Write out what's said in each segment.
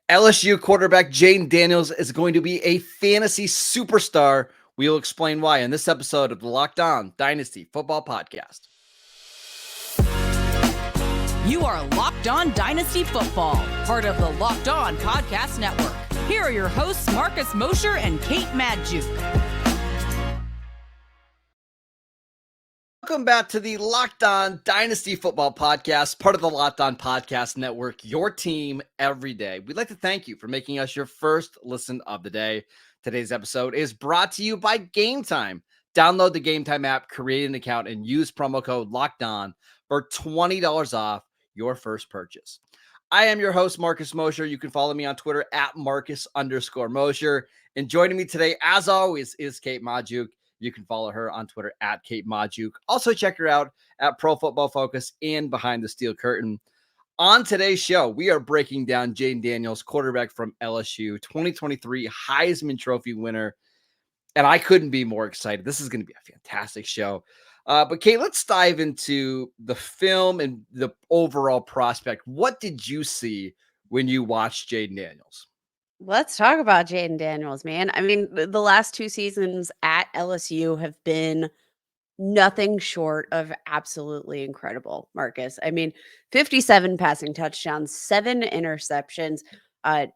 LSU quarterback Jayden Daniels is going to be a fantasy superstar. We'll explain why in this episode of the Locked On Dynasty Football Podcast. You are Locked On Dynasty Football, part of the Locked On Podcast Network. Here are your hosts, Marcus Mosher and Kate Madjuk. Welcome back to the Locked On Dynasty Football Podcast, part of the Locked On Podcast Network, your team every day. We'd like to thank you for making us your first listen of the day. Today's episode is brought to you by Gametime. Download the Gametime app, create an account, and use promo code Locked On for $20 off your first purchase. I am your host, Marcus Mosher. You can follow me on Twitter at Marcus_Mosher. And joining me today, as always, is Kate Madjuk. You can follow her on Twitter at Kate Madjuk. Also check her out at Pro Football Focus and Behind the Steel Curtain. On today's show, we are breaking down Jayden Daniels, quarterback from LSU, 2023 Heisman Trophy winner. And I couldn't be more excited. This is going to be a fantastic show. But Kate, let's dive into the film and the overall prospect. What did you see when you watched Jayden Daniels? Let's talk about Jayden Daniels, man. I mean, the last two seasons at LSU have been nothing short of absolutely incredible, Marcus. I mean, 57 passing touchdowns, 7 interceptions,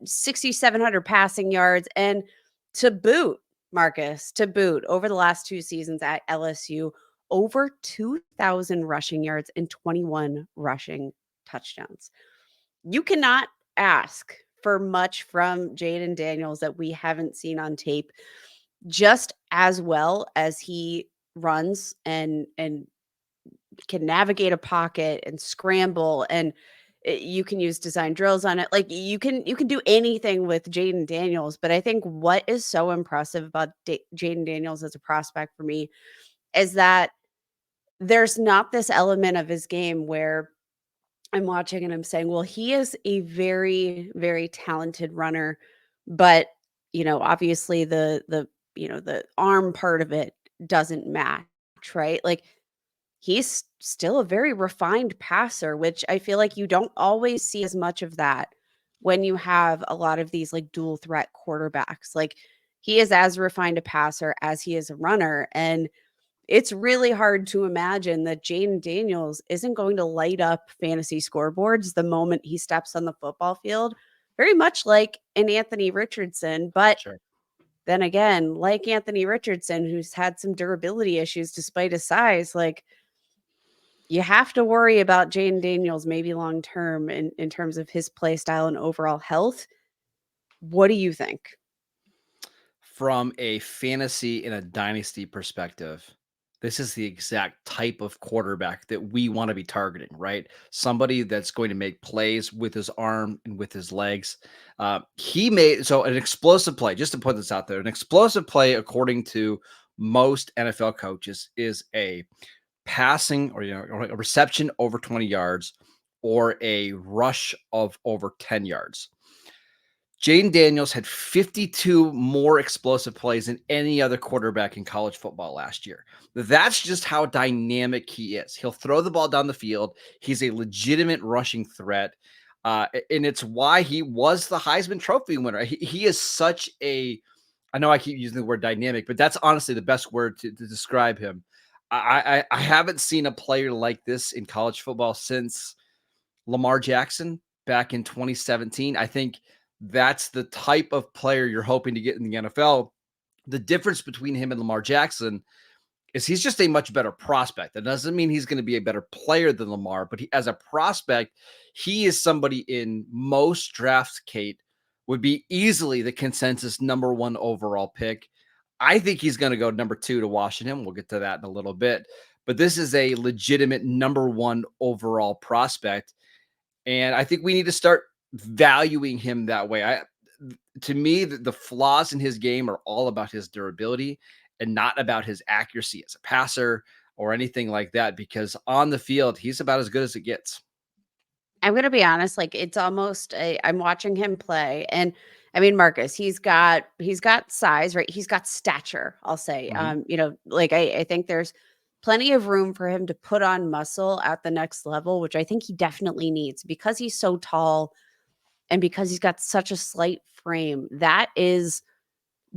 6,700 passing yards, and to boot, Marcus, over the last two seasons at LSU, over 2,000 rushing yards and 21 rushing touchdowns. You cannot ask for much from Jayden Daniels that we haven't seen on tape, just as well as he runs and can navigate a pocket and scramble, and you can use design drills on it. Like you can do anything with Jayden Daniels, but I think what is so impressive about Jayden Daniels as a prospect for me is that there's not this element of his game where I'm watching and I'm saying, well, he is a very, very talented runner, but obviously the arm part of it doesn't match, right? Like he's still a very refined passer, which I feel like you don't always see as much of that when you have a lot of these like dual threat quarterbacks. Like he is as refined a passer as he is a runner, and it's really hard to imagine that Jayden Daniels isn't going to light up fantasy scoreboards the moment he steps on the football field, very much like an Anthony Richardson. But then again, like Anthony Richardson, who's had some durability issues despite his size, like you have to worry about Jayden Daniels maybe long term in terms of his play style and overall health. What do you think? From a fantasy and a dynasty perspective, this is the exact type of quarterback that we want to be targeting, right? Somebody that's going to make plays with his arm and with his legs. He made an explosive play, just to put this out there, an explosive play, according to most NFL coaches, is a passing or a reception over 20 yards or a rush of over 10 yards. Jayden Daniels had 52 more explosive plays than any other quarterback in college football last year. That's just how dynamic he is. He'll throw the ball down the field. He's a legitimate rushing threat. And it's why he was the Heisman Trophy winner. He is such a, I know I keep using the word dynamic, but that's honestly the best word to describe him. I haven't seen a player like this in college football since Lamar Jackson back in 2017. I think that's the type of player you're hoping to get in the NFL. The difference between him and Lamar Jackson is he's just a much better prospect. That doesn't mean he's going to be a better player than Lamar, but as a prospect, he is somebody in most drafts, Kate, would be easily the consensus number 1 overall pick. I think he's going to go number 2 to Washington. We'll get to that in a little bit. But this is a legitimate number 1 overall prospect. And I think we need to start valuing him that way. To me, the flaws in his game are all about his durability and not about his accuracy as a passer or anything like that, because on the field, he's about as good as it gets. I'm going to be honest, like it's almost I'm watching him play, and I mean, Marcus, he's got size, right? He's got stature, I'll say. Like I think there's plenty of room for him to put on muscle at the next level, which I think he definitely needs because he's so tall. And because he's got such a slight frame, that is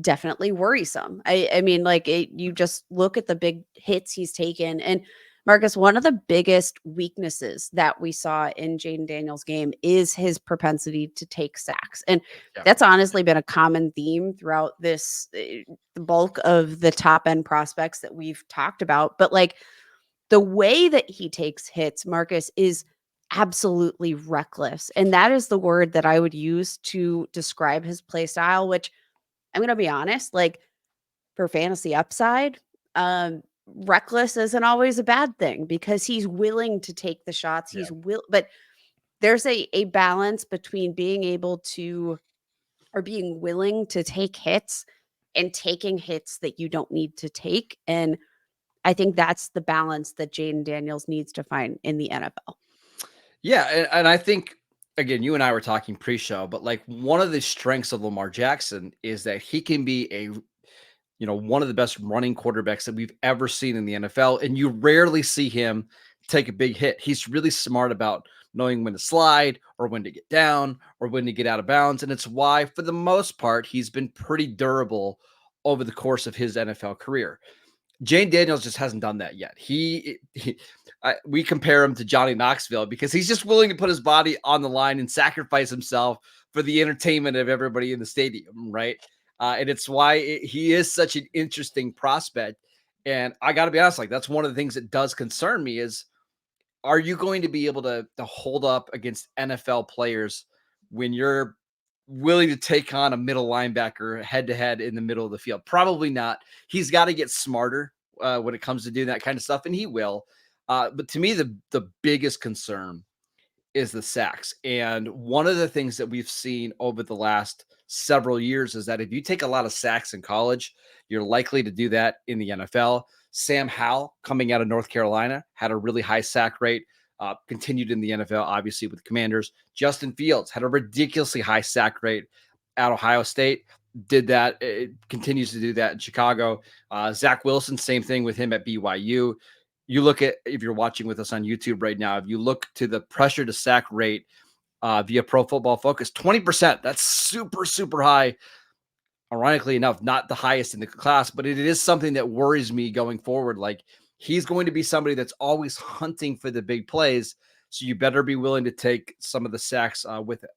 definitely worrisome. I mean, like you just look at the big hits he's taken. And Marcus, one of the biggest weaknesses that we saw in Jayden Daniels' game is his propensity to take sacks. And Yeah. that's honestly been a common theme throughout this, the bulk of the top end prospects that we've talked about. But like the way that he takes hits, Marcus, is absolutely reckless. And that is the word that I would use to describe his play style, which I'm going to be honest, like for fantasy upside, reckless isn't always a bad thing because he's willing to take the shots. Yeah. But there's a balance between being able to, or being willing to take hits and taking hits that you don't need to take. And I think that's the balance that Jayden Daniels needs to find in the NFL. Yeah, and I think again, you and I were talking pre-show, but like one of the strengths of Lamar Jackson is that he can be a one of the best running quarterbacks that we've ever seen in the NFL, and you rarely see him take a big hit. He's really smart about knowing when to slide or when to get down or when to get out of bounds, and it's why for the most part he's been pretty durable over the course of his NFL career. Jayden Daniels just hasn't done that yet. We compare him to Johnny Knoxville because he's just willing to put his body on the line and sacrifice himself for the entertainment of everybody in the stadium, right? And it's why he is such an interesting prospect. And I got to be honest, like that's one of the things that does concern me is, are you going to be able to hold up against NFL players when you're willing to take on a middle linebacker head to head in the middle of the field? Probably not. He's got to get smarter when it comes to doing that kind of stuff, and he will. But to me, the biggest concern is the sacks. And one of the things that we've seen over the last several years is that if you take a lot of sacks in college, you're likely to do that in the NFL. Sam Howell, coming out of North Carolina, had a really high sack rate, continued in the NFL, obviously, with the Commanders. Justin Fields had a ridiculously high sack rate at Ohio State. Did that, it continues to do that in Chicago. Zach Wilson, same thing with him at BYU. You look at, if you're watching with us on YouTube right now, if you look to the pressure to sack rate via Pro Football Focus, 20%. That's super, super high. Ironically enough, not the highest in the class, but it is something that worries me going forward. Like he's going to be somebody that's always hunting for the big plays. So you better be willing to take some of the sacks with it.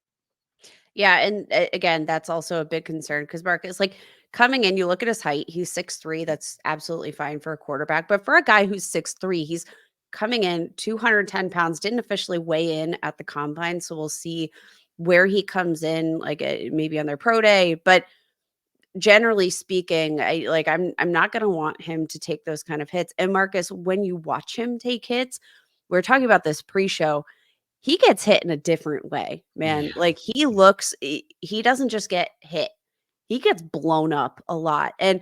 Yeah, and again, that's also a big concern because Marcus, like coming in, you look at his height, he's 6'3". That's absolutely fine for a quarterback. But for a guy who's 6'3", he's coming in 210 pounds, didn't officially weigh in at the combine. So we'll see where he comes in, like maybe on their pro day. But generally speaking, I'm not going to want him to take those kind of hits. And Marcus, when you watch him take hits, we're talking about this pre-show, he gets hit in a different way, man. Yeah. Like he doesn't just get hit. He gets blown up a lot. And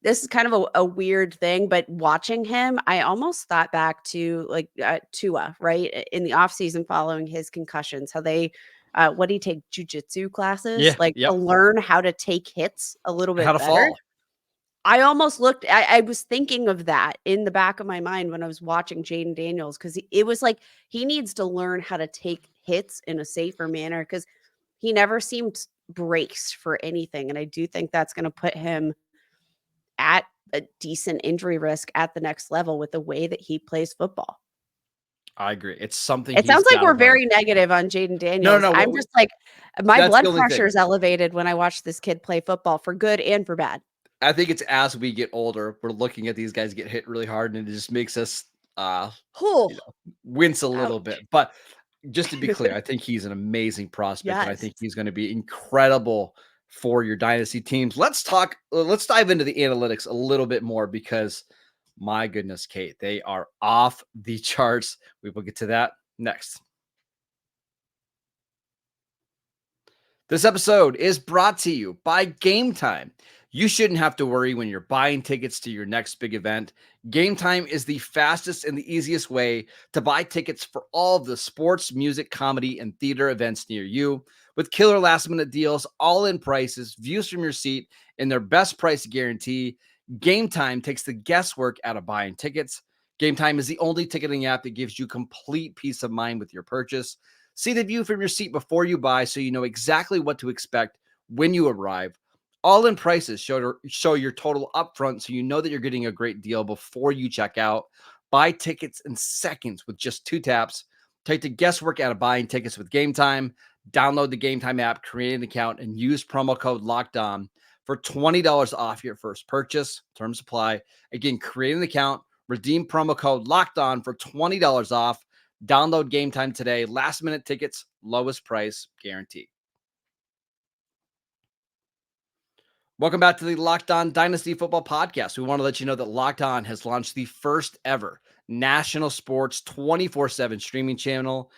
this is kind of a weird thing, but watching him, I almost thought back to like Tua, right? In the offseason following his concussions, how they what do you take jujitsu classes, Yeah. like to Yep. learn how to take hits a little How bit to better. fall. I almost looked, I was thinking of that in the back of my mind when I was watching Jayden Daniels, because it was like he needs to learn how to take hits in a safer manner because he never seemed braced for anything. And I do think that's going to put him at a decent injury risk at the next level with the way that he plays football. I agree. It's something It he's sounds like got to we're learn. very negative on Jayden Daniels. No. I'm just like, my That's the blood only pressure thing. is elevated when I watch this kid play football for good and for bad. I think it's as we get older, we're looking at these guys get hit really hard, and it just makes us, Oh, wince a little ouch. bit. But just to be clear, I think he's an amazing prospect, and I Yes. think he's going to be incredible for your dynasty teams. Let's dive into the analytics a little bit more because, my goodness, Kate, they are off the charts. We will get to that next. This episode is brought to you by Gametime. You shouldn't have to worry when you're buying tickets to your next big event. Gametime is the fastest and the easiest way to buy tickets for all of the sports, music, comedy, and theater events near you. With killer last-minute deals, all-in prices, views from your seat, and their best price guarantee, Gametime takes the guesswork out of buying tickets. Gametime is the only ticketing app that gives you complete peace of mind with your purchase. See the view from your seat before you buy so you know exactly what to expect when you arrive. All-in prices show your total upfront so you know that you're getting a great deal before you check out. Buy tickets in seconds with just 2 taps. Take the guesswork out of buying tickets with Gametime. Download the Gametime app, create an account, and use promo code LOCKEDON for $20 off your first purchase. Terms apply. Again, create an account, redeem promo code LOCKEDON for $20 off. Download Gametime today. Last-minute tickets, lowest price guaranteed. Welcome back to the Locked On Dynasty Football Podcast. We want to let you know that Locked On has launched the first ever national sports 24/7 streaming channel,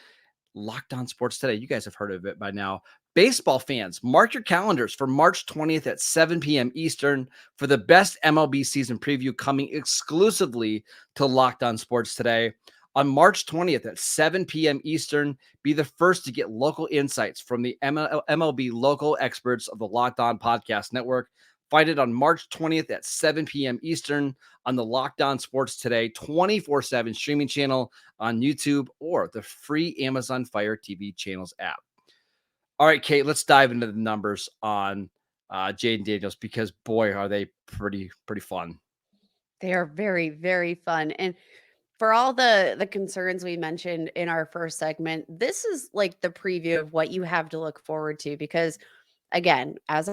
Locked On Sports Today. You guys have heard of it by now. Baseball fans, mark your calendars for March 20th at 7 p.m. Eastern for the best MLB season preview coming exclusively to Locked On Sports Today. On March 20th at 7 p.m. Eastern, be the first to get local insights from the MLB local experts of the Locked On Podcast Network. Find it on March 20th at 7 p.m. Eastern on the Locked On Sports Today 24/7 streaming channel on YouTube or the free Amazon Fire TV channels app. All right, Kate, let's dive into the numbers on Jayden Daniels because, boy, are they pretty fun. They are very, very fun. And for all the concerns we mentioned in our first segment, this is like the preview of what you have to look forward to because, again, as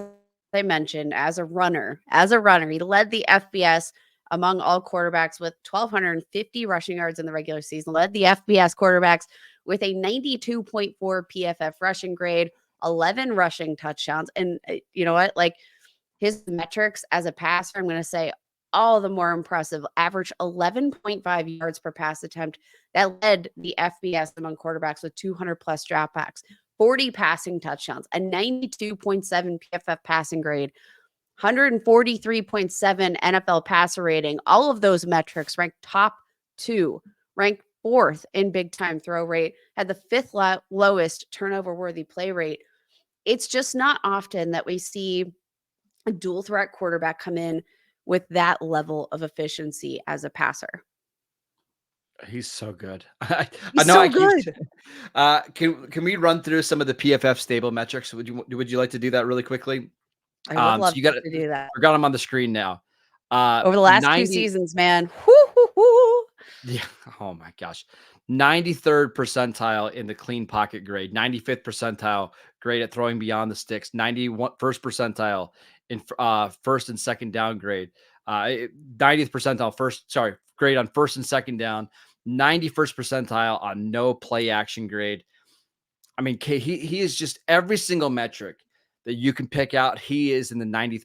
I mentioned, as a runner, he led the FBS among all quarterbacks with 1,250 rushing yards in the regular season, led the FBS quarterbacks with a 92.4 PFF rushing grade, 11 rushing touchdowns. And you know what? Like his metrics as a passer, I'm going to say all the more impressive. Average 11.5 yards per pass attempt. That led the FBS among quarterbacks with 200 plus dropbacks, 40 passing touchdowns, a 92.7 PFF passing grade, 143.7 NFL passer rating. All of those metrics ranked top 2, ranked 4th in big time throw rate, had the 5th lowest turnover worthy play rate. It's just not often that we see a dual threat quarterback come in with that level of efficiency as a passer. He's so good. He's know so I keep good. can we run through some of the PFF stable metrics? Would you like to do that really quickly? I would love So you got to do that. I got them on the screen now. Over the last 2 90 seasons, man. Whoo, whoo, whoo. Yeah. Oh my gosh. 93rd percentile in the clean pocket grade, 95th percentile grade at throwing beyond the sticks, 91st percentile in first and second down grade, 90th percentile grade on first and second down, 91st percentile on no play action grade. I mean, he is just every single metric that you can pick out. He is in the 90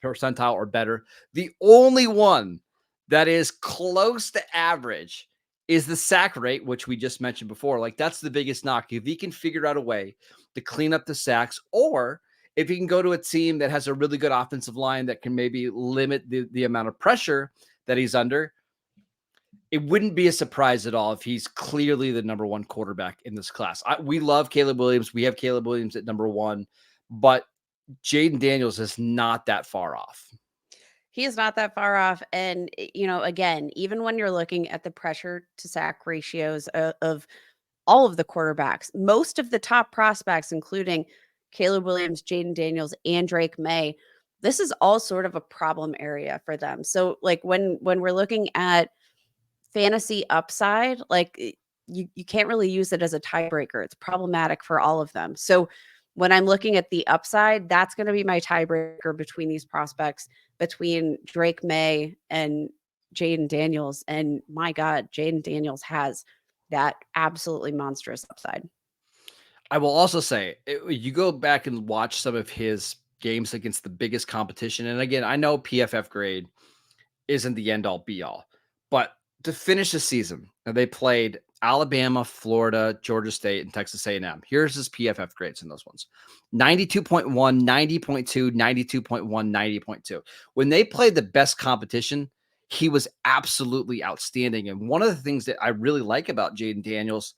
percentile or better. The only one that is close to average is the sack rate, which we just mentioned before. Like that's the biggest knock. If he can figure out a way to clean up the sacks, or if he can go to a team that has a really good offensive line that can maybe limit the amount of pressure that he's under, it wouldn't be a surprise at all if he's clearly the number 1 quarterback in this class. We love Caleb Williams. We have Caleb Williams at number 1, but Jayden Daniels is not that far off. He is not that far off. And, again, even when you're looking at the pressure to sack ratios of all of the quarterbacks, most of the top prospects, including Caleb Williams, Jayden Daniels, and Drake May, this is all sort of a problem area for them. So like when we're looking at fantasy upside, like you can't really use it as a tiebreaker. It's problematic for all of them. So when I'm looking at the upside, that's going to be my tiebreaker between these prospects, between Drake May and Jayden Daniels. And my God, Jayden Daniels has that absolutely monstrous upside. I will also say, you go back and watch some of his games against the biggest competition. And again, I know PFF grade isn't the end all be all, but to finish the season, they played Alabama, Florida, Georgia State, and Texas A&M. Here's his PFF grades in those ones: 92.1, 90.2, 92.1, 90.2. When they played the best competition, he was absolutely outstanding. And one of the things that I really like about Jayden Daniels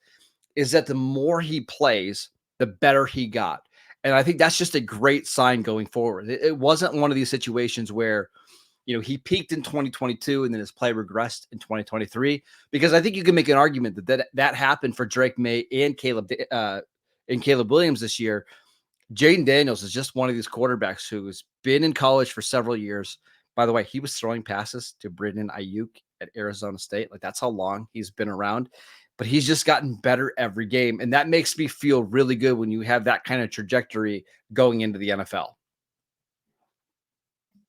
is that the more he plays, the better he got. And I think that's just a great sign going forward. It wasn't one of these situations where he peaked in 2022 and then his play regressed in 2023, because I think you can make an argument that happened for Drake May and Caleb Williams this year. Jayden Daniels is just one of these quarterbacks who's been in college for several years. By the way, he was throwing passes to Brandon Ayuk at Arizona State. Like, that's how long he's been around. But he's just gotten better every game. And that makes me feel really good when you have that kind of trajectory going into the NFL.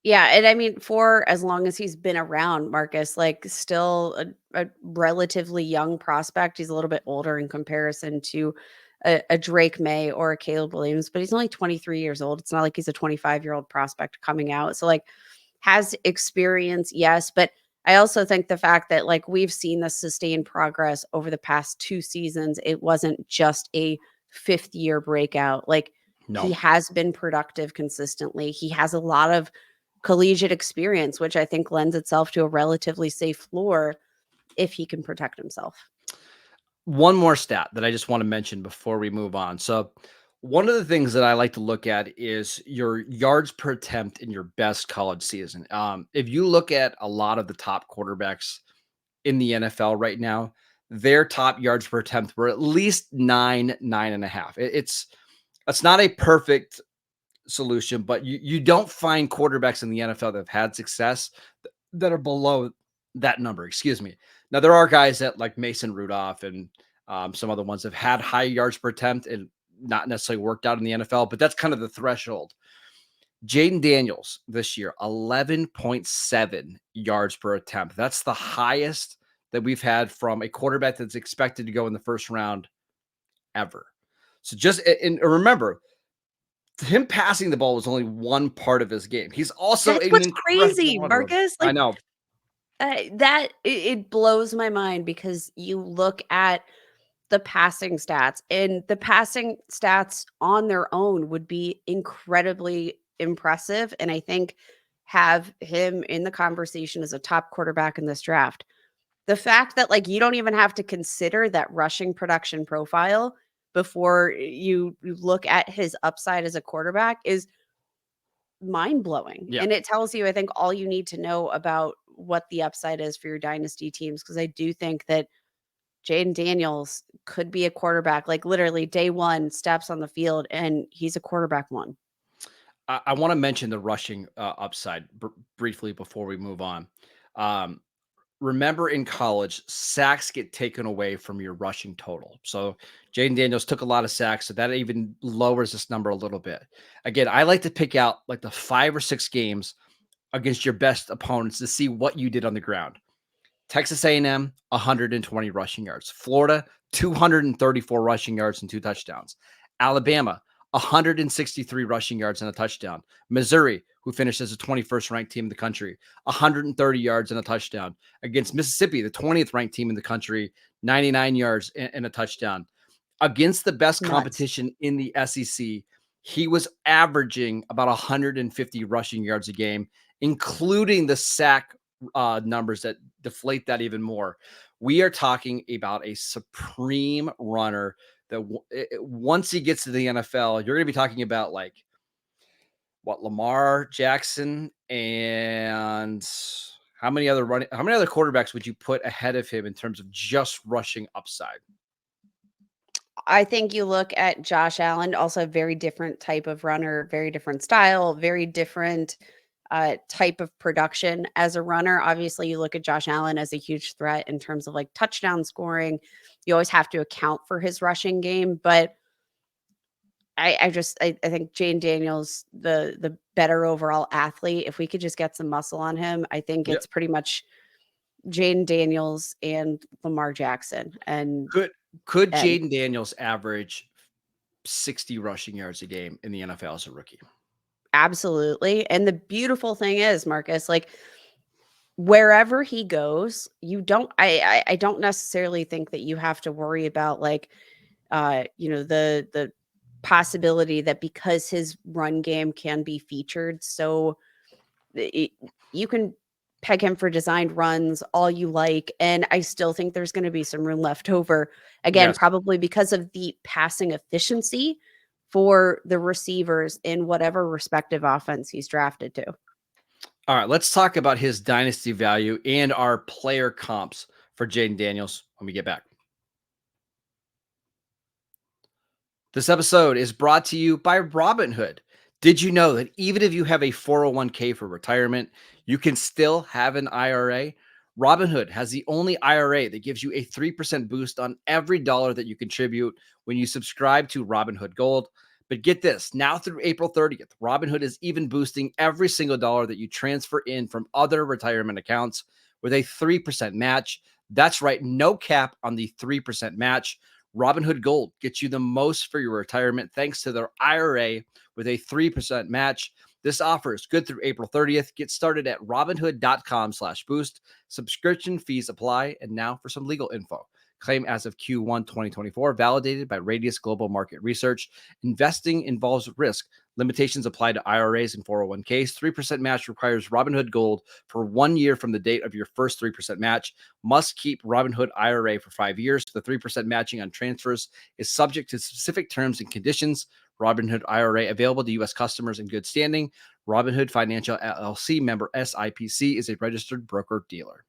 Yeah, and I mean, for as long as he's been around, Marcus, like, still a relatively young prospect. He's a little bit older in comparison to a Drake May or a Caleb Williams, but he's only 23 years old. It's not like he's a 25-year-old prospect coming out. So, like, has experience, yes, but I also think the fact that, like, we've seen the sustained progress over the past 2 seasons. It wasn't just a 5th-year breakout. Like, he No. has been productive consistently. He has a lot of collegiate experience, which I think lends itself to a relatively safe floor if he can protect himself. One more stat that I just want to mention before we move on. So, one of the things that I like to look at is your yards per attempt in your best college season. If you look at a lot of the top quarterbacks in the NFL right now, their top yards per attempt were at least 9.5. It's not a perfect solution, but you don't find quarterbacks in the NFL that have had success that are below that number. Excuse me. Now, there are guys that, like Mason Rudolph and some other ones, have had high yards per attempt and not necessarily worked out in the NFL, but that's kind of the threshold. Jayden Daniels this year, 11.7 yards per attempt. That's the highest that we've had from a quarterback that's expected to go in the first round ever. So and remember, him passing the ball was only one part of his game. He's also That's an what's incredible crazy, runner. Marcus. I Like, know. it blows my mind because you look at the passing stats, and the passing stats on their own would be incredibly impressive, and I think have him in the conversation as a top quarterback in this draft. The fact that, like, you don't even have to consider that rushing production profile before you look at his upside as a quarterback is mind-blowing. Yeah. And it tells you, I think, all you need to know about what the upside is for your dynasty teams, because I do think that Jayden Daniels could be a quarterback, like, literally day one, steps on the field, and he's a quarterback one. I want to mention the rushing upside briefly before we move on. Remember, in college, sacks get taken away from your rushing total. So Jayden Daniels took a lot of sacks, so that even lowers this number a little bit. Again, I like to pick out like the 5 or 6 games against your best opponents to see what you did on the ground. Texas A&M, 120 rushing yards. Florida, 234 rushing yards and 2 touchdowns. Alabama, 163 rushing yards and a touchdown. Missouri, who finished as the 21st ranked team in the country, 130 yards and a touchdown. Against Mississippi, the 20th ranked team in the country, 99 yards and a touchdown. Against the best competition in the SEC, he was averaging about 150 rushing yards a game, including the sack numbers that deflate that even more. We are talking about a supreme runner that once he gets to the NFL, you're going to be talking about, like, what, Lamar Jackson, and how many other quarterbacks would you put ahead of him in terms of just rushing upside? I think you look at Josh Allen, also a very different type of runner, very different style, very different type of production as a runner. Obviously, you look at Josh Allen as a huge threat in terms of, like, touchdown scoring. You always have to account for his rushing game, but I think Jayden Daniels, the better overall athlete. If we could just get some muscle on him, I think Yep. it's pretty much Jayden Daniels and Lamar Jackson. And Could Jayden Daniels average 60 rushing yards a game in the NFL as a rookie? Absolutely. And the beautiful thing is, Marcus, like, wherever he goes, I don't necessarily think that you have to worry about, like, the possibility that because his run game can be featured, so you can peg him for designed runs all you like, and I still think there's going to be some room left over, again, Yes. probably because of the passing efficiency for the receivers in whatever respective offense he's drafted to. All right, let's talk about his dynasty value and our player comps for Jayden Daniels when we get back. This episode is brought to you by Robinhood. Did you know that even if you have a 401k for retirement, you can still have an IRA? Robinhood has the only IRA that gives you a 3% boost on every dollar that you contribute when you subscribe to Robinhood Gold. But get this, now through April 30th, Robinhood is even boosting every single dollar that you transfer in from other retirement accounts with a 3% match. That's right, no cap on the 3% match. Robinhood Gold gets you the most for your retirement thanks to their IRA with a 3% match. This offer is good through April 30th. Get started at robinhood.com/boost. Subscription fees apply. And now for some legal info. Claim as of Q1 2024, validated by Radius Global Market Research. Investing involves risk. Limitations apply to IRAs and 401ks. 3% match requires Robinhood Gold for 1 year from the date of your first 3% match. Must keep Robinhood IRA for 5 years. The 3% matching on transfers is subject to specific terms and conditions. Robinhood IRA available to U.S. customers in good standing. Robinhood Financial LLC, member SIPC, is a registered broker-dealer.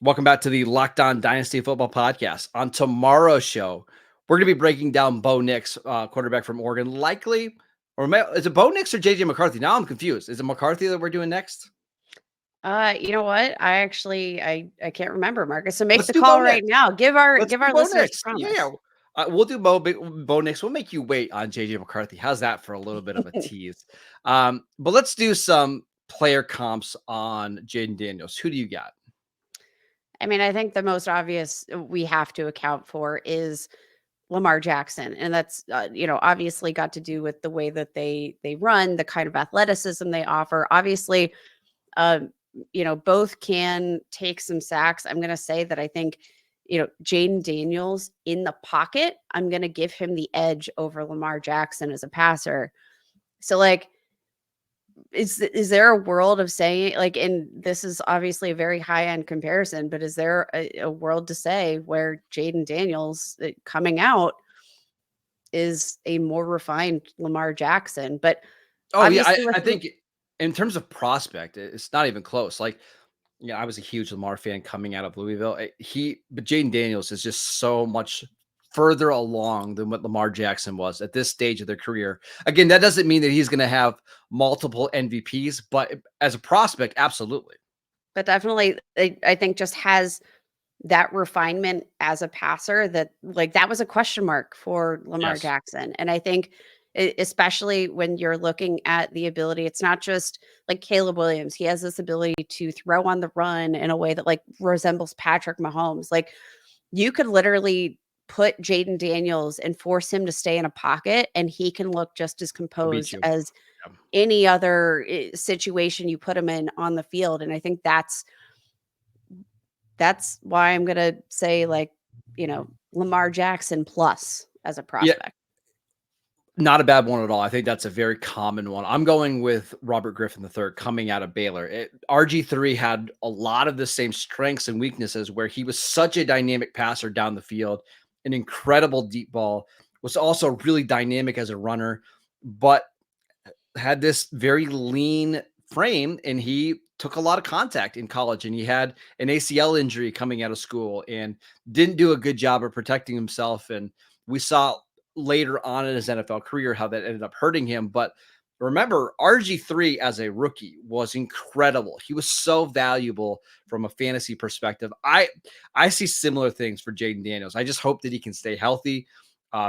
Welcome back to the Locked On Dynasty Football Podcast. On tomorrow's show, we're going to be breaking down Bo Nix, quarterback from Oregon. Likely, or is it Bo Nix or JJ McCarthy? Now I'm confused. Is it McCarthy that we're doing next? You know what? I can't remember, Marcus. So make Let's the do Bo call right Nix. now. Give our Let's do Bo listeners Nix. a promise. Yeah. We'll do Bo Nix. We'll make you wait on JJ McCarthy. How's that for a little bit of a tease? But let's do some player comps on Jayden Daniels. Who do you got? I mean, I think the most obvious we have to account for is Lamar Jackson, and that's obviously got to do with the way that they run, the kind of athleticism they offer. Obviously, both can take some sacks. I'm going to say that I think Jayden Daniels in the pocket, I'm going to give him the edge over Lamar Jackson as a passer. So like, is there a world of saying like, and this is obviously a very high end comparison, but is there a world to say where Jayden Daniels coming out is a more refined Lamar Jackson? But Oh yeah, obviously, I think in terms of prospect, it's not even close. Like, I was a huge Lamar fan coming out of Louisville. But Jayden Daniels is just so much further along than what Lamar Jackson was at this stage of their career. Again, that doesn't mean that he's going to have multiple MVPs, but as a prospect, absolutely. But definitely, I think just has that refinement as a passer that like that was a question mark for Lamar Yes. Jackson. And I think especially when you're looking at the ability, it's not just like Caleb Williams. He has this ability to throw on the run in a way that like resembles Patrick Mahomes. Like you could literally put Jayden Daniels and force him to stay in a pocket and he can look just as He'll beat composed you. as Yeah. any other situation you put him in on the field. And I think that's why I'm going to say like, Lamar Jackson plus as a Yeah, prospect. not a bad one at all. I think that's a very common one. I'm going with Robert Griffin III coming out of Baylor. RG3 had a lot of the same strengths and weaknesses where he was such a dynamic passer down the field, an incredible deep ball, was also really dynamic as a runner, but had this very lean frame, and he took a lot of contact in college, and he had an ACL injury coming out of school and didn't do a good job of protecting himself. And we saw later on in his NFL career how that ended up hurting him. But remember, RG3 as a rookie was incredible. He was so valuable from a fantasy perspective. I see similar things for Jayden Daniels. I just hope that he can stay healthy.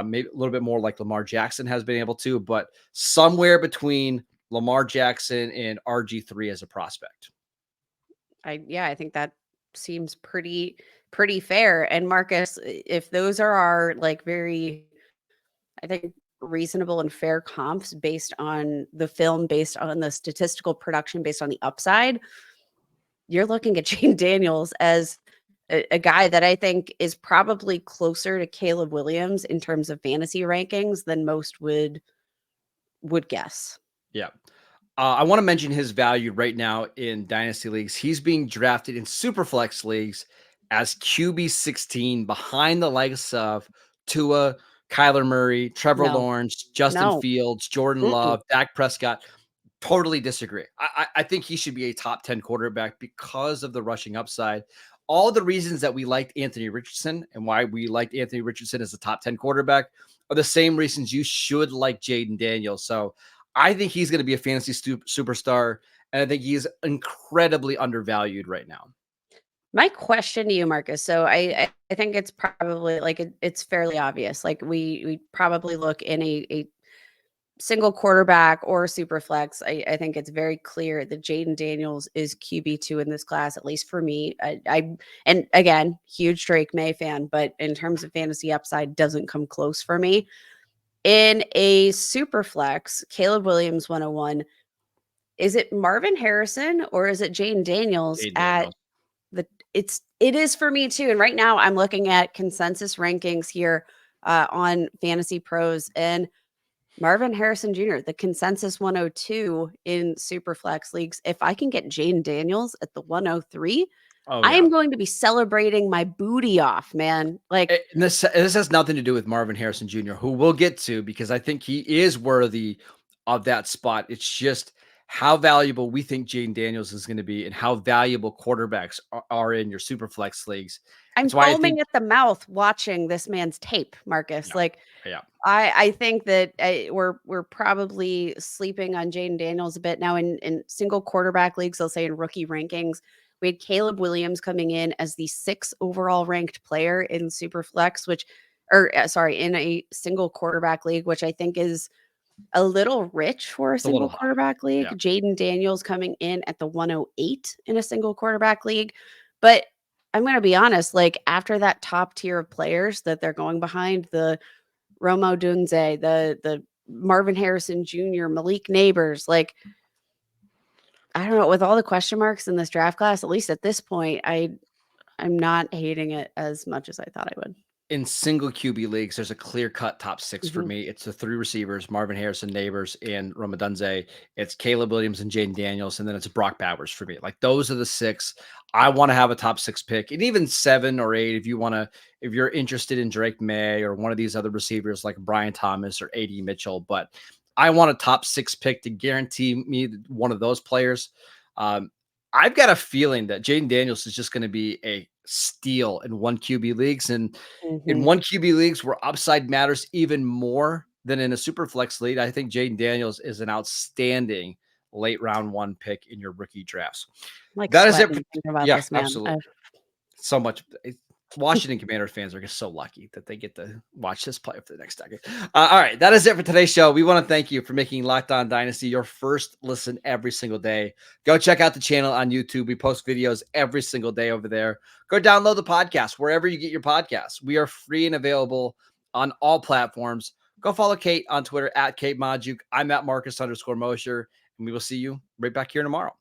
Maybe a little bit more like Lamar Jackson has been able to, but somewhere between Lamar Jackson and RG3 as a prospect. I think that seems pretty fair. And Marcus, if those are our like very, I think reasonable and fair comps based on the film, based on the statistical production, based on the upside, you're looking at Jayden Daniels as a guy that I think is probably closer to Caleb Williams in terms of fantasy rankings than most would guess. Yeah. I want to mention his value right now in dynasty leagues. He's being drafted in Superflex leagues as QB 16 behind the likes of Tua, Kyler Murray, Trevor No, Lawrence, Justin no. Fields, Jordan Mm-mm. Love, Dak Prescott. Totally disagree. I think he should be a top 10 quarterback because of the rushing upside. All the reasons that we liked Anthony Richardson and why we liked Anthony Richardson as a top 10 quarterback are the same reasons you should like Jayden Daniels. So I think he's going to be a fantasy superstar. And I think he's incredibly undervalued right now. My question to you, Marcus. So I think it's probably like it's fairly obvious. Like we probably look in a single quarterback or super flex. I think it's very clear that Jayden Daniels is QB2 in this class, at least for me. And again, huge Drake May fan, but in terms of fantasy upside, doesn't come close for me. In a super flex, Caleb Williams 101. Is it Marvin Harrison or is it Jayden Daniels Jayden at Daniels. it is for me too. And right now I'm looking at consensus rankings here on Fantasy Pros, and Marvin Harrison Jr., the consensus 102 in Superflex leagues. If I can get Jayden Daniels at the 103, Oh, I yeah. am going to be celebrating my booty off, man. Like, And this has nothing to do with Marvin Harrison Jr., who we'll get to because I think he is worthy of that spot. It's just how valuable we think Jayden Daniels is going to be and how valuable quarterbacks are in your super flex leagues. I'm It's why I foaming think at the mouth watching this man's tape, Marcus. yeah, Like, yeah, I think that we're probably sleeping on Jayden Daniels a bit now in single quarterback leagues. I'll say in rookie rankings, we had Caleb Williams coming in as the 6th overall ranked player in Superflex, in a single quarterback league, which I think is a little rich for a it's a little single high. quarterback league. Yeah. Jayden Daniels coming in at the 108 in a single quarterback league, but I'm going to be honest, like after that top tier of players that they're going behind, the Romo Dunze, the Marvin Harrison Jr., Malik Neighbors, like I don't know, with all the question marks in this draft class, at least at this point, I'm not hating it as much as I thought I would. In single QB leagues, there's a clear-cut top 6 for Mhm. me. It's the 3 receivers, Marvin Harrison, Neighbors, and Rome Odunze. It's Caleb Williams and Jayden Daniels, and then it's Brock Bowers for me. Like, those are the 6. I wanna have a top 6 pick, and even 7 or 8 if you're interested in Drake May or one of these other receivers like Brian Thomas or AD Mitchell, but I want a top 6 pick to guarantee me one of those players. Um, I've got a feeling that Jayden Daniels is just gonna be a steal in 1 QB leagues, and in Mhm. 1 QB leagues where upside matters even more than in a super flex league, I think Jayden Daniels is an outstanding late round 1 pick in your rookie drafts. I'm like That is it sweating for thinking about yeah, this man. absolutely. So much Washington Commander fans are just so lucky that they get to watch this play for the next decade. All right, that is it for today's show. We want to thank you for making Locked On Dynasty your first listen every single day. Go check out the channel on YouTube. We post videos every single day over there. Go download the podcast wherever you get your podcasts. We are free and available on all platforms. Go follow Kate on Twitter at Kate Modjuk. I'm at Marcus _Mosher, and we will see you right back here tomorrow.